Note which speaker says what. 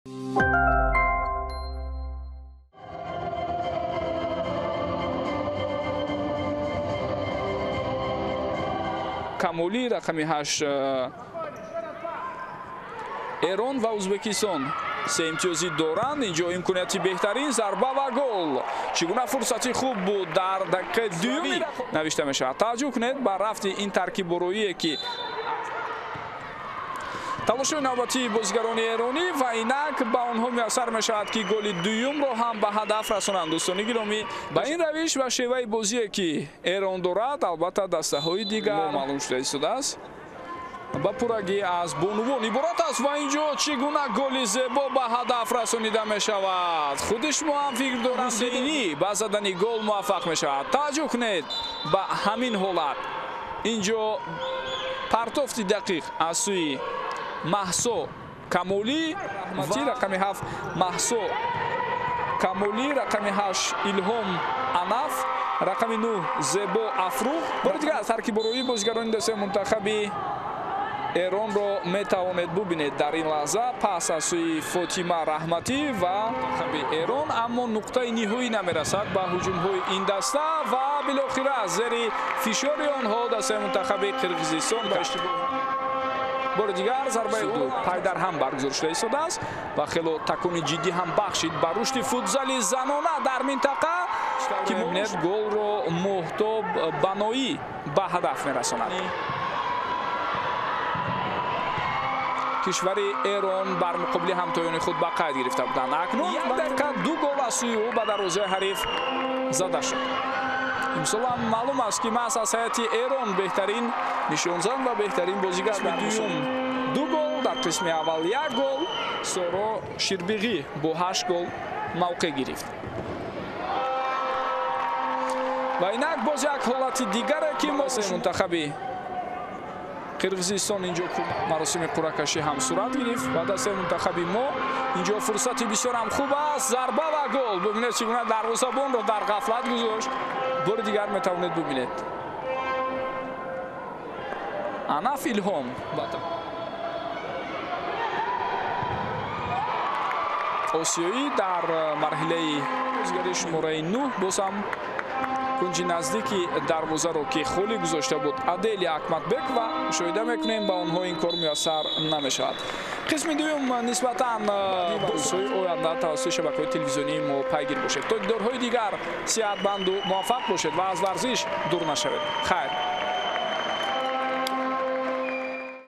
Speaker 1: камолӣ рақами 8 эрон ва ӯзбекистон се имтиёзӣ доранд. инҷо имконияти беҳтарин зарба ва гол. чӣ гуна фурсати хуб буд дар дақиқаи дуюмӣ навишта мешавад. таваҷҷӯҳ кунед ба рафти ин таркиббороие ки талошҳои навбатии бозигарони эронӣ ва инак ба онҳо муяссар мешавад ки голи дуюмро ҳам ба ҳадаф расонанд. дӯстони гиромӣ, ба ин равиш ва шеваи бозие ки эрон дорад, албатта дастаҳои дигар маълум шуда истодааст. ба пурагӣ аз бонувон иборат аст ва инҷо чӣ гуна голи зебо ба ҳадаф расонида мешавад. худи шумо ҳам фикр дорам Ҳусейнӣ ба задани гол муваффақ мешавад. таваҷҷӯҳ кунед ба ҳамин ҳолат. инҷо партофти дақиқ аз сӯи маҳсо камолӣ рақами 7 маҳсо камолӣ, рақами 8 илҳом анаф, рақами 9 зебо афрух. бори дигар аз таркиббороии бозигарони дастаи мунтахаби эронро метавонед бубинед дар ин лаҳза. пас аз сӯи фотима раҳматӣ ва эрон, аммо нуқтаи ниҳоӣ намерасад ба ҳуҷумҳои ин даста ва билохира зери фишори онҳо дастаи мунтахаби қирғизистон ба иштибоҳ бори дигар зарбаи ӯ пайдар ҳам баргузор шуда истодааст ва хело такони ҷиддӣ ҳам бахшид ба рушди футзали занона дар минтақа ки мебинед голро моҳтоб баноӣ ба ҳадаф мерасонад. кишвари эрон бар муқобили ҳамтоёни худ ба қайд гирифта буданд. акнун 1 дақиқа 2 гол аз сӯи ӯ ба дарвозаи ҳариф зада шуд. имсол ҳам маълум аст ки маҳз аз ҳайати эрон беҳтарин нишонзан ва беҳтарин бозигар дар дуюм 2 гол, дар қисми аввал 1 гол. соро ширбиғӣ бо 8 гол мавқеъ гирифт. ва инак боз як ҳолати дигаре ки мунтахаби қирғизистон инҷо маросими қуръакашӣ ҳам сурат гирифт ва дастаи мунтахаби мо инҷо фурсати бисёр ҳам хуб аст. зарба ва гол. бубинед чӣ гуна дарвозабонро дар ғафлат гузошт. бори дигар метавонед бубинед анаф илҳом осиёӣ дар марҳилаи бозигари шумораи 9 боз ҳам кунҷи наздики дарвозаро ки холӣ гузошта буд Адели Акматбек ва мушоҳида мекунем ба онҳо ин кор муяссар намешавад. қисми дуюм нисбатан бозҳои оянда тавассути шабакаҳои телевизионии мо пайгир бошед. то дидорҳои дигар сиҳатманду муваффақ бошед ва аз варзиш дур нашавед. хайр.